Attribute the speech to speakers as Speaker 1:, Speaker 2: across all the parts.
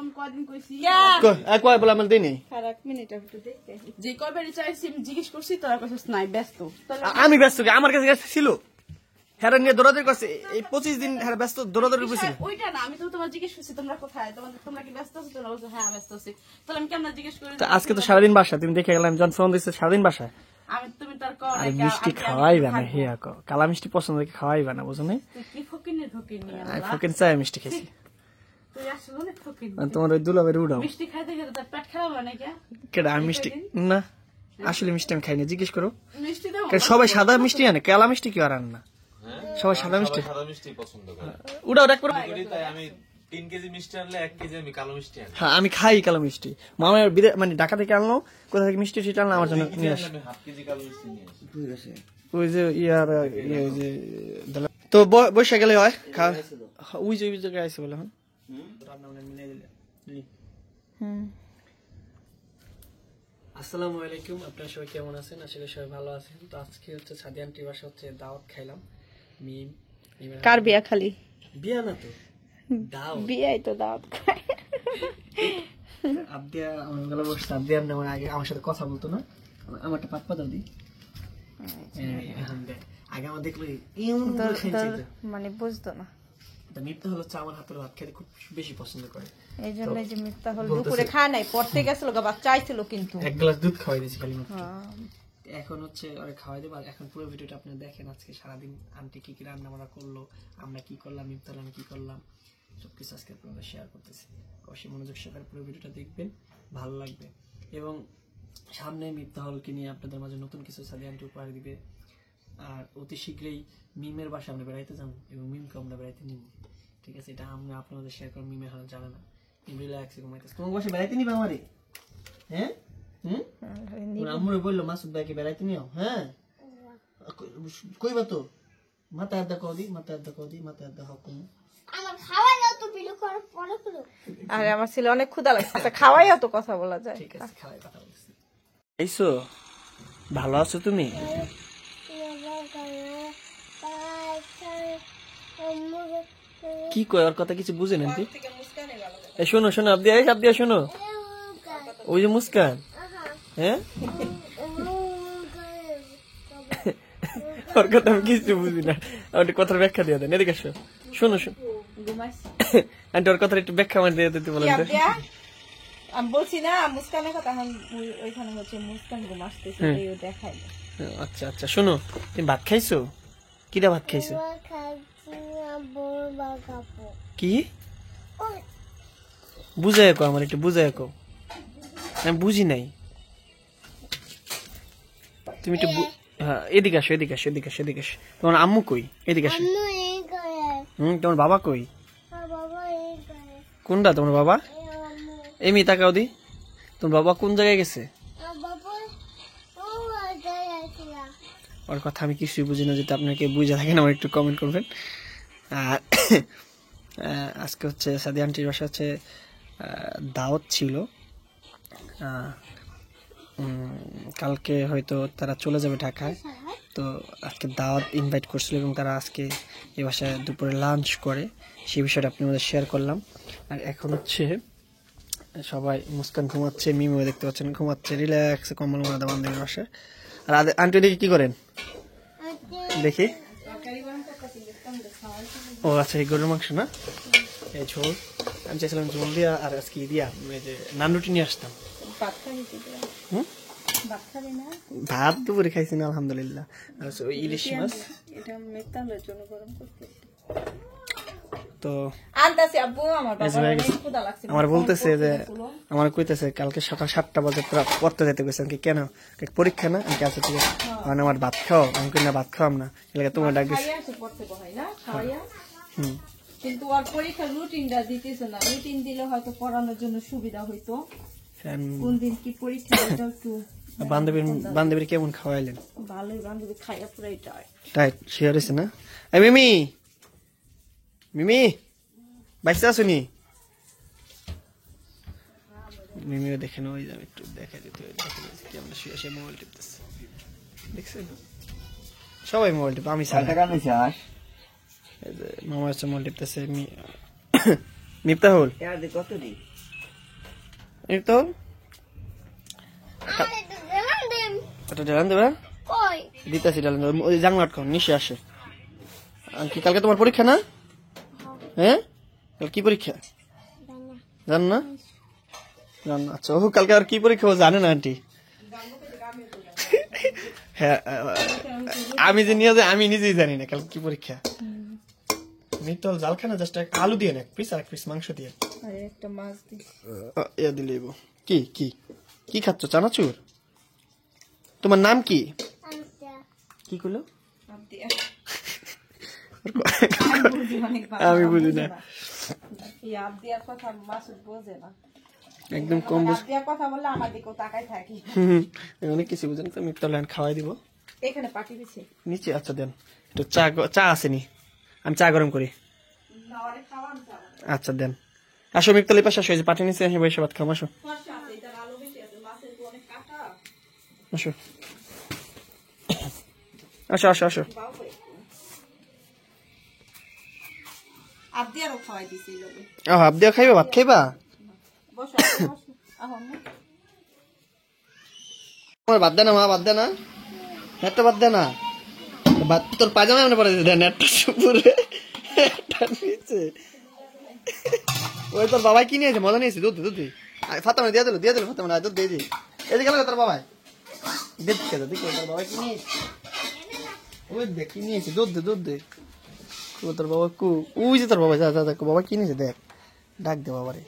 Speaker 1: আমি কয়দিন কইছি
Speaker 2: কয় বলে আমার দিনই
Speaker 1: যে কয়বারই চাইছি আমি জিজ্ঞেস করছি তোরা কইছিস নাই ব্যস্ত
Speaker 2: আমি ব্যস্ত কি আমার কাছে ছিল হেরা নিয়ে দৌড়াদৌড়ি করছে এই 25 দিন হেরা ব্যস্ত দৌড়াদৌড়ি করছিল
Speaker 1: ওইটা না আমি তো তোমার জিজ্ঞেস করছি তোমরা কোথায় তোমরা কি ব্যস্ত আছো তোমরা বলছো হ্যাঁ ব্যস্ত আছি তাহলে আমি কেমন জিজ্ঞেস করি
Speaker 2: আজকে তো সারাদিন বাসা তুমি দেখে গেলাম যখন ফোন দিচ্ছে সারাদিন বাসা
Speaker 1: আমি তুমি তার কও
Speaker 2: আর মিষ্টি খাওয়াইবা না হিয়া কো কালা মিষ্টি পছন্দ করে খাওয়াইবা না বুঝো না
Speaker 1: কি ফকিনে ধকিনি
Speaker 2: আমি ফকিন চাই মিষ্টি খেয়েছি
Speaker 1: তুই আসলে অনেক ফকিনি
Speaker 2: তোমার ওই দুলাবের উড়াও
Speaker 1: মিষ্টি খাইতে গেলে তার পেট খারাপ হয় না কি
Speaker 2: কেডা আমি মিষ্টি না আসলে মিষ্টি আমি খাই না জিজ্ঞেস করো
Speaker 1: মিষ্টি দাও
Speaker 2: সবাই সাদা মিষ্টি আনে কালা মিষ্টি কি আর আনে না সবাই সাদা মিষ্টি
Speaker 3: পছন্দ করে
Speaker 2: উড়াও ডাক করো
Speaker 3: তাই আমি 3 কেজি মিষ্টি আনলে 1 কেজি আমি কালো মিষ্টি আনি
Speaker 2: হ্যাঁ আমি খাই কালো মিষ্টি মামা মানে ঢাকা থেকে আনলো কোথা থেকে মিষ্টি সেটা আনলো আমার জন্য নিয়ে আসে
Speaker 3: আমি হাফ কেজি কালো মিষ্টি নিয়ে আসি
Speaker 2: ওই যে ইয়ার ওই যে তো বসে গেলে হয় ওই যে ওই জায়গায় আছে বলে হ্যাঁ আসসালামু আলাইকুম আপনারা সবাই কেমন আছেন আসলে সবাই ভালো আছেন তো আজকে হচ্ছে সাদিয়া আন্টির বাসা হচ্ছে দাওয়াত খাইলাম মিম
Speaker 1: কার বিয়া খালি
Speaker 2: বিয়া না তো দাওয়াত
Speaker 1: বিয়াই তো দাওয়াত খায়
Speaker 2: আবদিয়া আমার গলা বসে আবদিয়া আমার আগে আমার সাথে কথা বলতো না আমারটা পাপ্পা দাও দি আগে আমার দেখলো
Speaker 1: মানে বুঝতো না
Speaker 2: মিথ্যা হলো আমার হাতের ভাত খেতে খুব বেশি পছন্দ করে
Speaker 1: এই জন্য যে মিথ্যা হল দুপুরে খায় নাই পড়তে গেছিল গা বাচ্চা চাইছিল কিন্তু
Speaker 2: এক গ্লাস দুধ খাওয়াই দিয়েছি খালি এখন হচ্ছে আরে খাওয়াই দেবো এখন পুরো ভিডিওটা আপনি দেখেন আজকে সারাদিন আন্টি কি কি রান্না বান্না করলো আমরা কি করলাম ইফতার আমি কি করলাম সবকিছু আজকে আপনাদের শেয়ার করতেছি অবশ্যই মনোযোগ সহকারে পুরো ভিডিওটা দেখবেন ভালো লাগবে এবং সামনে মিথ্যা হলকে নিয়ে আপনাদের মাঝে নতুন কিছু সাদিয়া আন্টি উপহার দিবে আর অতি শীঘ্রই মিমের বাসা আমরা বেড়াইতে যাবো এবং মিমকে আমরা বেড়াইতে নিব ঠিক আছে এটা আমরা আপনাদের শেয়ার করবো মিমে এখন জানে না মিম রিল্যাক্সে ঘুমাইতেছে তোমার বাসা বেড়াইতে নিবে আমারে হ্যাঁ আম্মুরে বললো মাসুদ ভাইকে বেড়াইতে নিও হ্যাঁ কইবা তো মাথায় আড্ডা কদি মাথায় আড্ডা কদি মাথায় আড্ডা হকুম
Speaker 1: আরে আমার ছেলে অনেক ক্ষুধা লাগছে খাওয়াই তো কথা বলা যায়
Speaker 2: ঠিক আছে খাওয়াই কথা বলছি এইসো ভালো আছো তুমি কি কয় ওর কথা কিছু বুঝেন আন্টি শোনো শোনো আবদিয়া শোনো ওই যে মুস্কান হ্যাঁ ওর কথা আমি কিছু বুঝি না আমার কথার ব্যাখ্যা দিয়ে দেন এদিকে আসো শোনো শোনো আন্টি ওর কথা একটু ব্যাখ্যা আমার দিয়ে দিতে বলেন
Speaker 1: আমি বলছি না মুস্কানের কথা এখন ওইখানে হচ্ছে মুস্কান ঘুমাসতেছে দেখাই
Speaker 2: আচ্ছা আচ্ছা শোনো তুমি ভাত খাইছো কিরা ভাত খাইছো কি বুঝাই কো আমার একটু বুঝাই কো আমি বুঝি নাই তুমি একটু হ্যাঁ এদিকে আসো তোমার আম্মু কই এদিকে আসো তোমার বাবা কই কোনটা তোমার বাবা এমনি তাকাও দি তোমার বাবা কোন জায়গায় গেছে ওর কথা আমি কিছুই বুঝি না যদি আপনাকে বুঝে থাকেন আমার একটু কমেন্ট করবেন আর আজকে হচ্ছে সাদিয়া আন্টির বাসা হচ্ছে দাওয়াত ছিল কালকে হয়তো তারা চলে যাবে ঢাকায় তো আজকে দাওয়াত ইনভাইট করছিল এবং তারা আজকে এই বাসায় দুপুরে লাঞ্চ করে সেই বিষয়টা আপনাদের শেয়ার করলাম আর এখন হচ্ছে সবাই মুস্কান ঘুমাচ্ছে মিমিও দেখতে পাচ্ছেন ঘুমাচ্ছে রিল্যাক্স কম্বল মোড়া বান্ধবীর বাসায় আর আন্টি দেখি কি করেন দেখি ও আচ্ছা এই গরুর মাংস না এই ঝোল আমি চাইছিলাম ঝোল দিয়া আর আজকে দিয়া এই যে নান রুটি নিয়ে আসতাম ভাত দুপুরে খাইছি না আলহামদুলিল্লাহ আর ওই ইলিশ মাছ তো আমার বলতেছে যে আমার কইতেছে কালকে সকাল 7টা বাজে পড়তে যেতে গেছে কেন পরীক্ষা না আমি আচ্ছা ঠিক আছে মানে আমার ভাত খাও আমি কিনা ভাত খাওয়াম না এলাকা তোমার ডাক দিচ্ছি
Speaker 1: কিন্তু আর পরীক্ষার রুটিনটা দিতেছে না রুটিন দিলে হয়তো পড়ানোর জন্য সুবিধা হইতো কোন দিন কি পরীক্ষা একটু
Speaker 2: বান্ধবীর কেমন খাওয়াইলেন
Speaker 1: ভালোই বান্ধবী খাইয়া পুরাই
Speaker 2: টাইট শেয়ার হয়েছে না মিমি বাইসে আসুনি মিমিও দেখেন ওই যাবে একটু দেখা দিতে কেমন শুয়ে সে মোবাইল টিপতেছে দেখছেন সবাই মোবাইল টিপ আমি মামা হচ্ছে মোবাইল টিপতেছে মিফতাহুল
Speaker 4: यार देखो तो दी
Speaker 2: মিফতাহুল এটা ঢালান দেবে দিতেছি ঢালান দেবে ওই জাংলা আটকাও নিচে আসে কি কালকে তোমার পরীক্ষা না হ্যাঁ কাল কি পরীক্ষা জান না জান না আচ্ছা ও কালকে আর কি পরীক্ষা ও জানে না আন্টি হ্যাঁ আমি যে নিয়ে যাই আমি নিজেই জানি না কালকে কি পরীক্ষা মিত্তল জাল খানা জাস্ট আলু দিয়ে না পিস আর পিস মাংস দিয়ে
Speaker 1: আরে একটা মাছ দি
Speaker 2: ইয়া দিলে কি কি কি খাচ্ছ চানাচুর তোমার নাম কি কি করলো আমি বুঝি না
Speaker 1: এই আবদিয়ার কথা মাসুদ বোঝে না
Speaker 2: একদম কম বুঝ
Speaker 1: আবদিয়ার কথা বললে আমার দিকেও তাকাই থাকি
Speaker 2: অনেক কিছু বুঝেন তো মিত্তল খাওয়াই দিব
Speaker 1: এখানে পাটি দিছে
Speaker 2: নিচে আচ্ছা দেন একটু চা আসেনি আমি চা গরম করি আচ্ছা দেন আসো মিত্তলের পাশে আসো এই যে পাঠিয়ে নিচে আসে বসে ভাত খাম আসো আসো আসো আসো আসো
Speaker 1: আবদিয়ারও খাওয়াই দিছি লোকে
Speaker 2: হাফ দিয়া খাইবা ভাত খাইবা
Speaker 1: বসো
Speaker 2: আমার বাদ দে না মা বাদ দে না নেটটা বাদ দে না তোর পাজামা মনে পড়ে নেটটা সুপুরে নিচে ওই তোর বাবাই কি নিয়েছে মজা নিয়েছে দুধ দুধ ফাতামা দিয়ে দিল ফাতামা দুধ দিয়ে দি এদিকে গেল তোর বাবাই দেখছে তোর বাবাই কি নিয়েছে ওই দেখ কি নিয়েছে দুধ দে তোর বাবা কু ওই যে তোর বাবা যা যা বাবা কি নিয়েছে দেখ ডাক দে বাবারে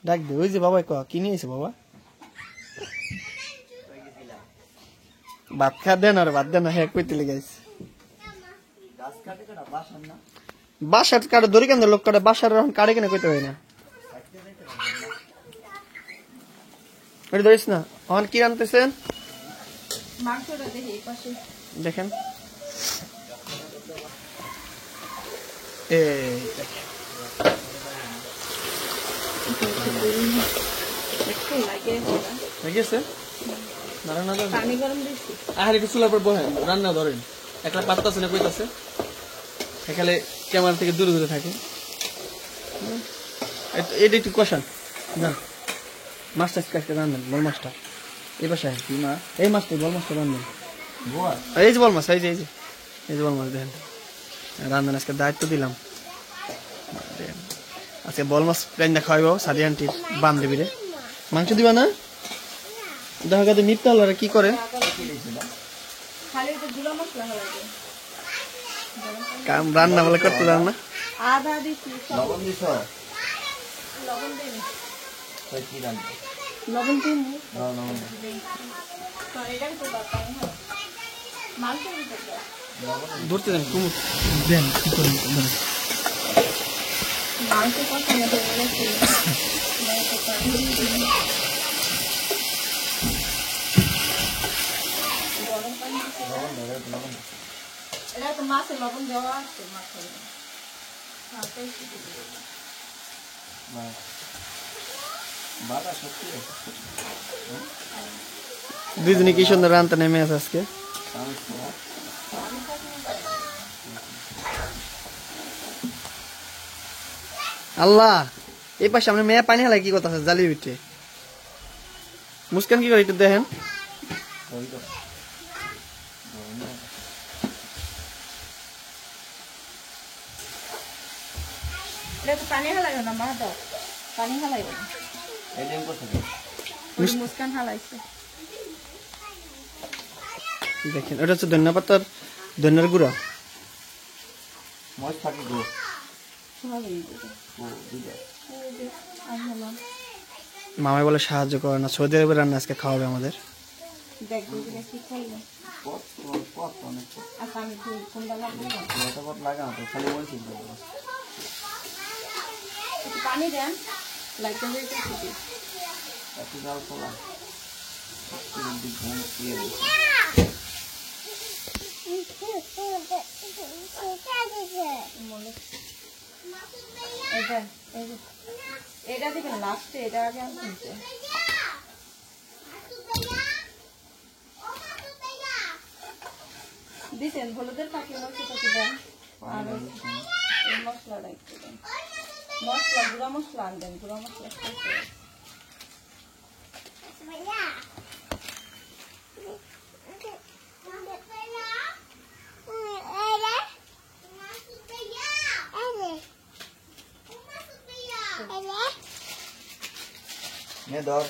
Speaker 2: ডাক দে ওই যে বাবাই ক কি নিয়েছে বাবা ভাত খা দেন আর ভাত দেন হ্যাঁ কইতে লেগেছে বাসার কাটে ধরি কেন লোক কাটে বাসার এখন কাটে কেন কইতে হয় না ধরিস না এখন কি রানতেছেন
Speaker 1: মাংসটা দেখি এই পাশে
Speaker 2: দেখেন
Speaker 1: একটু লাগে
Speaker 2: হয়ে গেছে
Speaker 1: পানি গরম দিছি
Speaker 2: আর একটু চুলার পর বহেন রান্না ধরেন একটা পাত্তা আছে না কইতাছে এখানে ক্যামেরা থেকে দূরে দূরে থাকে এটা একটু কষান না মাছটা কাজকে রান্নেন বল মাছটা এই বাসায় কি মা এই মাছটা বল মাছটা রান্নেন এই যে বল মাছ এই যে বল মাছ দেখেন রান্নার আজকে দায়িত্ব দিলাম আজকে বল মাছ রান্না খাওয়াইব সাদি আন্টির বান্ধবীরে মাংস দিবা না দেখা গেছে মিথ্যাল আর কি করে কাম রান্না বলে করতে রান্না
Speaker 1: আধা দিছি
Speaker 4: লবণ দিছ
Speaker 1: লবণ দেন
Speaker 4: কই কি রান
Speaker 1: লবণ দিন
Speaker 4: লবণ
Speaker 1: তো এটা তো বাতাই না মাংস দিতে
Speaker 2: ধরতে দেন কুমুর দেন কি করেন
Speaker 1: মাংস কত না তো এটা তো মাছে লবণ দেওয়া আছে মাছে
Speaker 4: বাবা সত্যি
Speaker 2: দুইজনে কি সুন্দর রান্না নেমে আছে আজকে আল্লাহ এই পাশে আমরা মেয়ে পানি হালাই কি কথা আছে জালির ভিতরে মুস্কান কি করে একটু দেখেন
Speaker 1: এটা তো পানি হালাইও না মা দাও পানি হালাইও না
Speaker 4: এই দেন কত
Speaker 1: ওই মুস্কান হালাইছে
Speaker 2: দেখেন ওটা হচ্ছে ধনিয়া পাতার ধনিয়ার গুঁড়া
Speaker 4: মজ থাকে গো
Speaker 1: ভালোই দিবে
Speaker 4: ও দিবে
Speaker 2: মামাই বলে সাহায্য করে না সৌদি আরবের রান্না আজকে খাওয়াবে আমাদের
Speaker 1: দেখ দিদিরা কি খাইলো
Speaker 4: কত অনেক
Speaker 1: আচ্ছা আমি কোনটা লাগবে
Speaker 4: কত কত লাগা তো খালি বলছি
Speaker 1: একটু পানি দেন লাগবে যে কিছু
Speaker 4: এত জাল পোলা সত্যি ঘুম দিয়ে
Speaker 1: এটা দিকে লাস্টে এটা আগে আমি শুনতে দিতেন হলুদের পাখি মশলাটা দেন আর মশলাটা একটু দেন মশলা গুঁড়া মশলা আনবেন, গুঁড়া মশলা
Speaker 4: নে ধর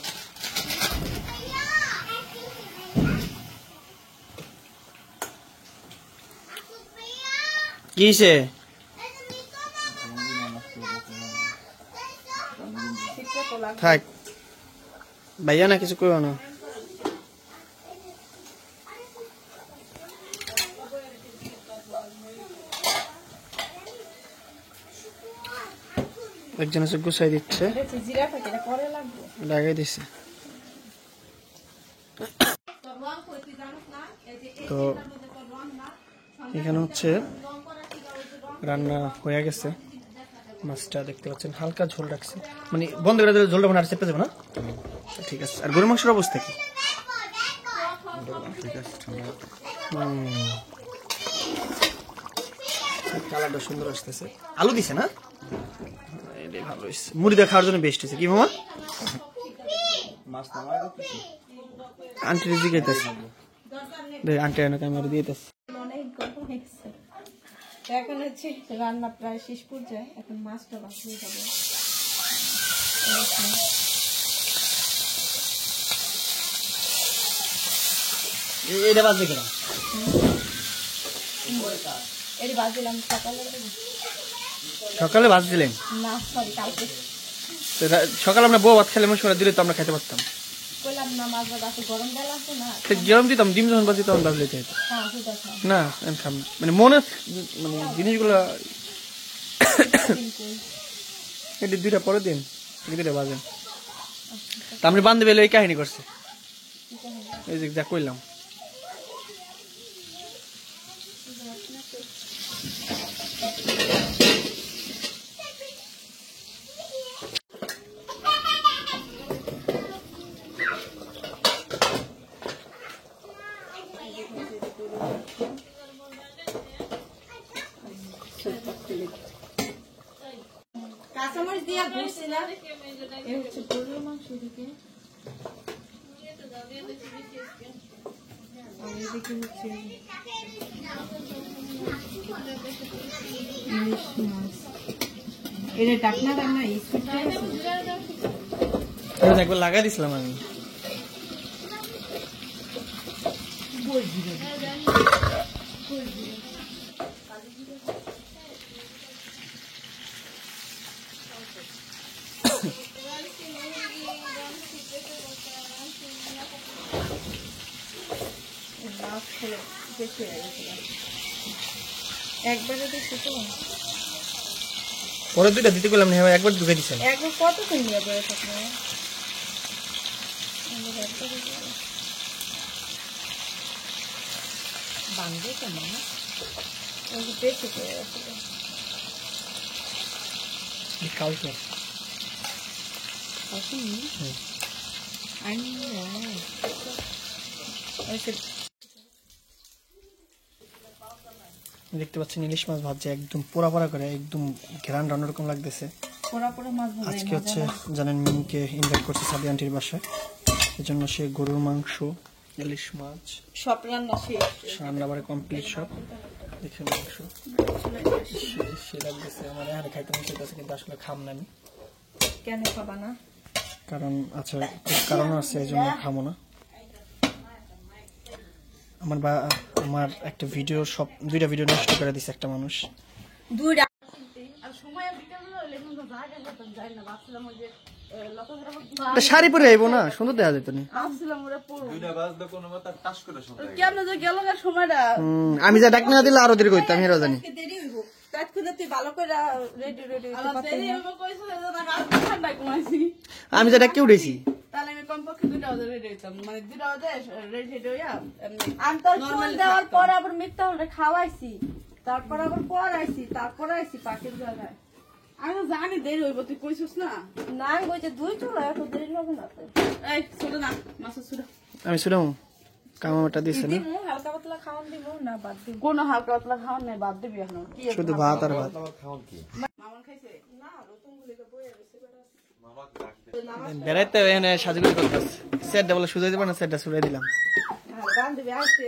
Speaker 2: কিসে থাক ভাইয়া না কিছু করো না। একজন আছে গুছাই দিচ্ছে,
Speaker 1: জিরা থাকে এটা পরে লাগবে।
Speaker 2: লাগাই দিচ্ছে। তো এখানে হচ্ছে রান্না হয়ে গেছে। মাছটা দেখতে পাচ্ছেন হালকা ঝোল রাখছে, মানে বন্ধ করে দিলে ঝোলটা মানে আর চেপে যাবে না। ঠিক আছে। আর গরু মাংসের অবস্থা কি? কালারটা সুন্দর আসতেছে। আলু দিছে না? এটাই ভালো হয়েছে। মুড়ি দিয়ে খাওয়ার জন্য বেস্ট হয়েছে। কি মামা?
Speaker 4: মাছ নামাই দিতেছি
Speaker 2: আন্টি জিজ্ঞাসা আন্টি ক্যামেরা দিয়ে দিতেছে।
Speaker 1: অনেক গরম হয়েছে। এখন হচ্ছে রান্না প্রায় শেষ পর্যায়ে, এখন মাছটা বাছিয়ে যাবে।
Speaker 2: এটা বাজবে কেন?
Speaker 1: এর বাজিলাম সকালে,
Speaker 2: সকালে ভাজ দিলেন?
Speaker 1: না সরি কালকে
Speaker 2: সকালে আমরা বউ ভাত খেলে এমন সময় দিলে তো আমরা খাইতে পারতাম।
Speaker 1: কইলাম না মাছ বাজা গরম বেলা আছে না,
Speaker 2: গরম দিতাম, ডিম যখন বাজি তখন বাজলে চাইতো
Speaker 1: হ্যাঁ সেটা খাও।
Speaker 2: না খাম না, মানে মনে মানে জিনিসগুলো এটি দুইটা পরে দিন, দুইটা বাজেন। তা আমি বান্ধবী এই কাহিনী করছে, এই যে যা কইলাম।
Speaker 1: কাঁচামরিচ দিয়ে ঘুরছি না, এই হচ্ছে গরুর মাংস দিকে। আর এদিকে হচ্ছে ইলিশ মাছ। এটা ডাকনা রান্না
Speaker 2: একবার লাগাই দিছিলাম আমি।
Speaker 1: একবারে দেখছি তো,
Speaker 2: পরে দুইটা দিতে গেলাম না, একবার ঢুকে দিচ্ছেন।
Speaker 1: একবার কতক্ষণ নিয়ে বয়স আপনার? বান্ধে কেমন বেশি করে
Speaker 2: কালকে দেখতে পাচ্ছেন ইলিশ মাছ ভাজছে একদম পোড়া পোড়া করে, একদম ঘেরান অন্যরকম লাগতেছে। আজকে হচ্ছে জানেন মিমকে ইনভাইট করছে সাবি আন্টির বাসায়, এজন্য সে গরুর মাংস, ইলিশ মাছ
Speaker 1: সব রান্না শেষ,
Speaker 2: রান্না বাড়ি কমপ্লিট সব। দেখে মাংস সে লাগতেছে আমার এখানে খাইতে মন চাইতেছে, কিন্তু আসলে খাম না আমি।
Speaker 1: কেন খাবা না?
Speaker 2: কারণ আচ্ছা কারণ আছে, এই জন্য খাবো না। আমার একটা ভিডিও, সব দুইটা ভিডিও নষ্ট করে দিছে একটা মানুষ।
Speaker 1: দুইটা
Speaker 2: শাড়ি পরে আইবো না, সুন্দর দেখা যেত না। আমি যা ডাক না দিলে আরো দেরি করতাম, আমি জানি। আমি যা ডাকে উঠেছি,
Speaker 5: তাহলে আমি কমপক্ষে 2টা বাজে রেডি হইতাম, মানে 2টা বাজে রেডি হইয়া আমি তো নরমাল দেওয়ার পর আবার মিথ্যা হলে খাওয়াইছি, তারপর আবার পড়াইছি, তারপর আইছি পাখির জায়গায়। আমি তো জানি দেরি হইব, তুই কইছিস না?
Speaker 1: না কইছে দুই চলো, এত দেরি হবে না।
Speaker 5: এই ছোট না মাছ ছোট,
Speaker 2: আমি শুনাম কামাটা দিছে না,
Speaker 1: হালকা পাতলা খাওয়ান দিব না বাদ দিব?
Speaker 5: কোন হালকা পাতলা খাওয়ার নাই, বাদ দিবি এখন। কি
Speaker 2: শুধু ভাত আর ভাত।
Speaker 5: মামন খাইছে না?
Speaker 2: বেড়াইতে এনে সাজুগুজি করতেছে সেটটা বলে সুজাই দিবা না সেটটা সুরাই দিলাম
Speaker 5: বান্ধবী আসছে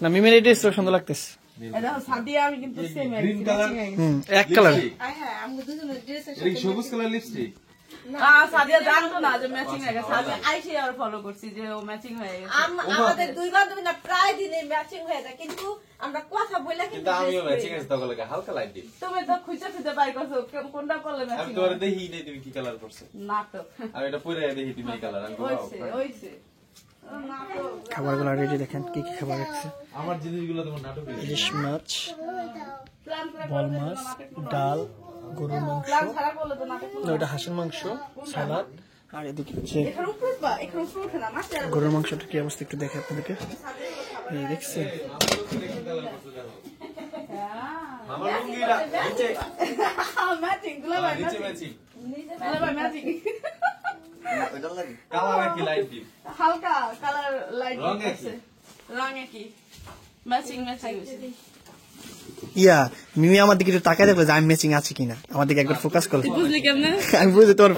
Speaker 2: না মিমের এটা সুন্দর লাগতেছে
Speaker 5: সাদিয়া আমি কিন্তু সেম
Speaker 3: গ্রিন কালার
Speaker 2: এক কালার
Speaker 5: হ্যাঁ আমি দুজনের ড্রেস
Speaker 3: এটা সবুজ কালার লিপস্টিক
Speaker 5: সাদিয়া জানতো না যে ম্যাচিং হয়ে গেছে আমি আইসে আর ফলো করছি যে ও ম্যাচিং হয়ে গেছে
Speaker 1: আমাদের দুই বান্ধবী না প্রায় দিনে ম্যাচিং হয়ে যায়, কিন্তু আমরা কথা বলে
Speaker 3: কিন্তু আমিও ম্যাচিং আছে তখন লাগে হালকা লাইট দিই
Speaker 5: তুমি তো খুঁজে খুঁজে বাই করছো কোনটা পরলে
Speaker 3: আমি
Speaker 5: ম্যাচিং
Speaker 3: তোরে দেখি নাই তুমি কি কালার করছো
Speaker 5: নাটক
Speaker 3: আমি এটা পরে দেখি তুমি এই কালার আমি
Speaker 5: ওইছে নাটক
Speaker 2: খাবারগুলো রেডি দেখেন কি কি খাবার রাখছে
Speaker 3: আমার জিনিসগুলো তোমার নাটক
Speaker 2: ইলিশ মাছ
Speaker 5: প্ল্যান করে
Speaker 2: বল মাছ ডাল গরুর মাংস
Speaker 5: প্ল্যান ছাড়া করলে তো নাটক
Speaker 2: না, ওটা হাঁসের মাংস সালাদ আর এদিকে হচ্ছে
Speaker 5: এখানে উপরে বা এখানে উপরে ওঠে না মাছ আর
Speaker 2: গরুর মাংসটা কি অবস্থা একটু দেখে আপনাদেরকে এই দেখছেন
Speaker 3: আমার লুঙ্গিটা নিচে
Speaker 5: ম্যাচিং গুলো ভাই
Speaker 3: নিচে ম্যাচিং
Speaker 5: ম্যাচিং
Speaker 4: ওইটা লাগে
Speaker 3: কালার কি লাইট দিই
Speaker 5: হালকা কালার লাইট
Speaker 3: রং
Speaker 5: আছে রং কি ম্যাচিং ম্যাচিং
Speaker 2: ইয়া মিমি আমার দিকে একটু তাকায় দেখলো যে আমি ম্যাচিং আছে কিনা আমার দিকে একবার ফোকাস করলো
Speaker 5: বুঝলি কেমনে
Speaker 2: আমি বুঝি তোর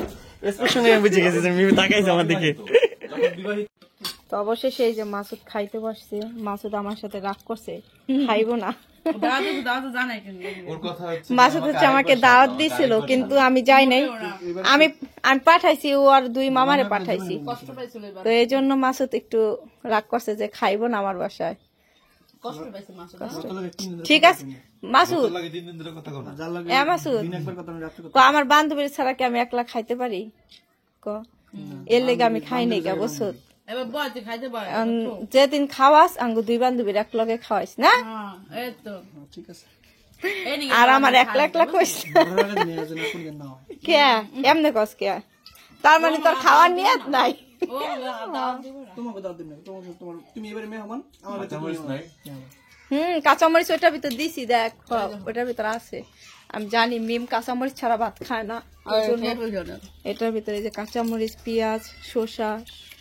Speaker 2: এক্সপ্রেশন আমি বুঝে গেছি যে মিমি তাকাইছে আমার দিকে
Speaker 3: যখন বিবাহিত
Speaker 1: তো অবশেষে এই যে মাসুদ খাইতে বসছে, মাসুদ আমার সাথে রাগ করছে, খাইবো না।
Speaker 5: দাদু জানাই কিন্তু
Speaker 3: ওর কথা হচ্ছে
Speaker 1: মাসুদ হচ্ছে আমাকে দাওয়াত দিছিল, কিন্তু আমি যাই নাই। আমি পাঠাইছি, ও আর দুই মামারে পাঠাইছি।
Speaker 5: কষ্ট পাইছিল এবার
Speaker 1: তো এই জন্য মাসুদ একটু রাগ করছে যে খাইবো না আমার বাসায়।
Speaker 5: কষ্ট পাইছে মাসুদ
Speaker 1: ঠিক আছে মাসুদ,
Speaker 3: লাগে 3 দিন ধরে কথা কও না
Speaker 1: মাসুদ ক আমার বান্ধবীর ছাড়া কি আমি একলা খাইতে পারি? ক এর লেগে আমি খাই নাই গা বছর।
Speaker 5: এবার বয়তে খাইতে পারে
Speaker 1: যেদিন খাওয়াস আঙ্গু দুই বান্ধবীর এক লগে খাওয়াইস না,
Speaker 5: হ্যাঁ এই তো
Speaker 2: ঠিক আছে
Speaker 5: এই নি
Speaker 1: আর আমার একলা একলা খাইস কে এমনি কস কে? তার মানে তোর খাওয়ার নিয়ত নাই।
Speaker 5: ও দাও দিব না
Speaker 2: তোমাকে দাও দিন তোমার তুমি এবারে মেহমান আমার
Speaker 3: মরিস নাই
Speaker 1: কাঁচামরিচ ওইটার ভিতর দিছি, দেখ ওইটার ভিতর আছে। আমি জানি মিম কাঁচামরিচ ছাড়া ভাত খায় না, এই জন্য এটার ভিতরে যে কাঁচামরিচ, পেঁয়াজ, শসা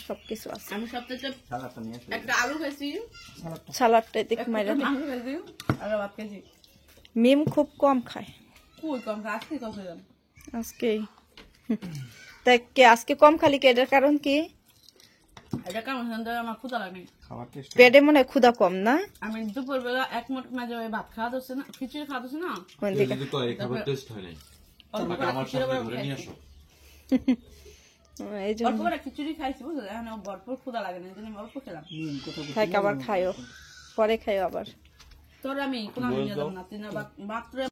Speaker 1: সবকিছু আছে।
Speaker 5: আমি সবথেকে একটা আলু খাইছি
Speaker 1: সালাডটা দেখ মাইরা দে।
Speaker 5: আলু খাইছি আর ভাত খাইছি
Speaker 1: মিম খুব কম খায়
Speaker 5: কই কম আজকে কম খাইলাম
Speaker 1: আজকে। তাই কে আজকে কম খালি কে? এটার কারণ কি?
Speaker 5: এটা কারণ সন্ধ্যা আমার ক্ষুধা লাগে
Speaker 1: পেটে মনে হয় ক্ষুধা কম না?
Speaker 5: আমি দুপুরবেলা এক মুঠ মাঝে ভাত খাওয়া দিচ্ছে না, খিচুড়ি খাওয়া দিচ্ছে না,
Speaker 1: কোন দিকে?
Speaker 3: যদি কয় খাবার টেস্ট হয় নাই
Speaker 5: অল্প করে
Speaker 3: আমার
Speaker 5: খিচুড়ি
Speaker 3: সামনে ধরে নিয়ে আসো
Speaker 1: এই জন্য
Speaker 5: অল্প করে খিচুড়ি খাইছি বুঝলে, এখন ভরপুর ক্ষুধা লাগে না, এই জন্য আমি অল্প খেলাম।
Speaker 1: থাক আবার খাইও, পরে খাইও আবার।
Speaker 5: তোর আমি কোনো আমি নিয়ে যাবো না, তুই না মাত্র